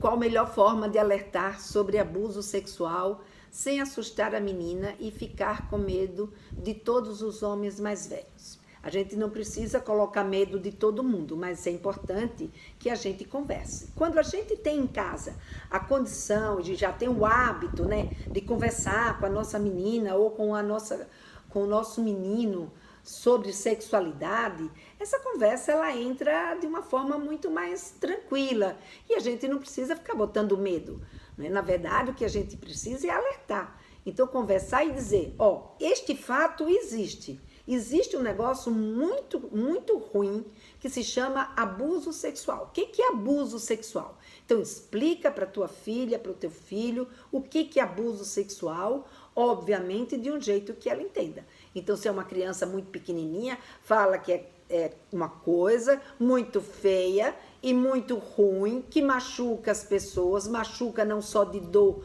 qual a melhor forma de alertar sobre abuso sexual sem assustar a menina e ficar com medo de todos os homens mais velhos. A gente não precisa colocar medo de todo mundo, mas é importante que a gente converse. Quando a gente tem em casa a condição de já ter o hábito, né, de conversar com a nossa menina ou com o nosso menino sobre sexualidade, essa conversa ela entra de uma forma muito mais tranquila e a gente não precisa ficar botando medo, né? Na verdade, o que a gente precisa é alertar. Então, conversar e dizer, ó, este fato existe. Existe um negócio muito, muito ruim que se chama abuso sexual. O que é abuso sexual? Então, explica para tua filha, para o teu filho, o que é abuso sexual, obviamente de um jeito que ela entenda. Então, se é uma criança muito pequenininha, fala que é uma coisa muito feia e muito ruim, que machuca as pessoas, machuca não só de dor,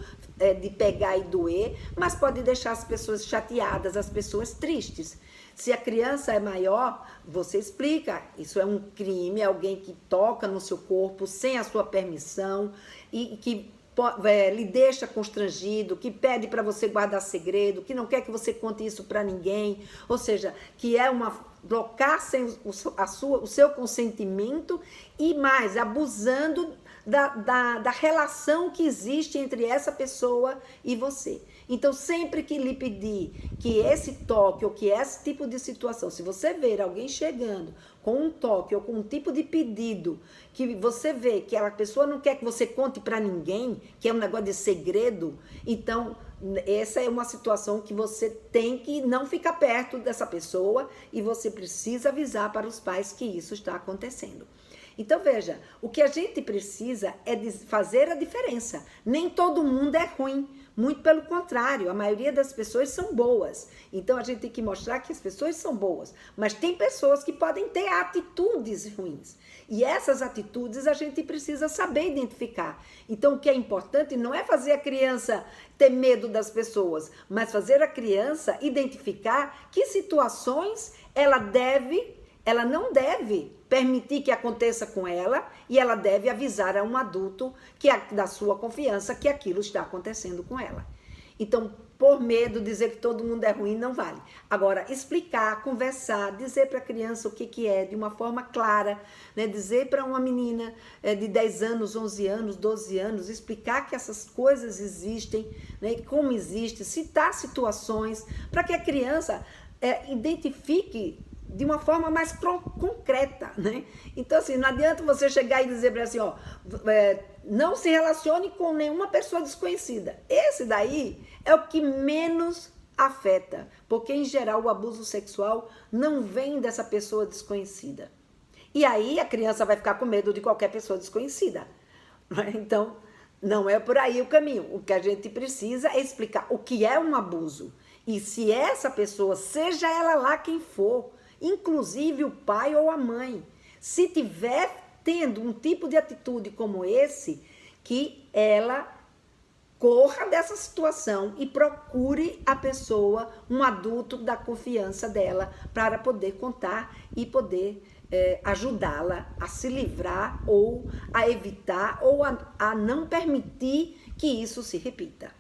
de pegar e doer, mas pode deixar as pessoas chateadas, as pessoas tristes. Se a criança é maior, você explica, isso é um crime, é alguém que toca no seu corpo sem a sua permissão e que lhe deixa constrangido, que pede para você guardar segredo, que não quer que você conte isso para ninguém, ou seja, que é bloquear sem o seu consentimento e mais, abusando da relação que existe entre essa pessoa e você. Então, sempre que lhe pedir que esse toque ou que esse tipo de situação, se você ver alguém chegando com um toque ou com um tipo de pedido que você vê que a pessoa não quer que você conte para ninguém, que é um negócio de segredo, então essa é uma situação que você tem que não ficar perto dessa pessoa e você precisa avisar para os pais que isso está acontecendo. Então, veja, o que a gente precisa é fazer a diferença. Nem todo mundo é ruim, muito pelo contrário, a maioria das pessoas são boas. Então, a gente tem que mostrar que as pessoas são boas, mas tem pessoas que podem ter atitudes ruins. E essas atitudes a gente precisa saber identificar. Então, o que é importante não é fazer a criança ter medo das pessoas, mas fazer a criança identificar que situações ela não deve permitir que aconteça com ela e ela deve avisar a um adulto da sua confiança que aquilo está acontecendo com ela. Então, por medo, dizer que todo mundo é ruim não vale. Agora, explicar, conversar, dizer para a criança o que é de uma forma clara, né? Dizer para uma menina de 10 anos, 11 anos, 12 anos, explicar que essas coisas existem, né? Como existe, citar situações para que a criança identifique de uma forma mais concreta, né? Então, assim, não adianta você chegar e dizer para assim, ó, não se relacione com nenhuma pessoa desconhecida. Esse daí é o que menos afeta, porque, em geral, o abuso sexual não vem dessa pessoa desconhecida. E aí a criança vai ficar com medo de qualquer pessoa desconhecida. Né? Então, não é por aí o caminho. O que a gente precisa é explicar o que é um abuso. E se essa pessoa, seja ela lá quem for, inclusive o pai ou a mãe, se tiver tendo um tipo de atitude como esse, que ela corra dessa situação e procure a pessoa, um adulto da confiança dela, para poder contar e poder ajudá-la a se livrar ou a evitar ou a não permitir que isso se repita.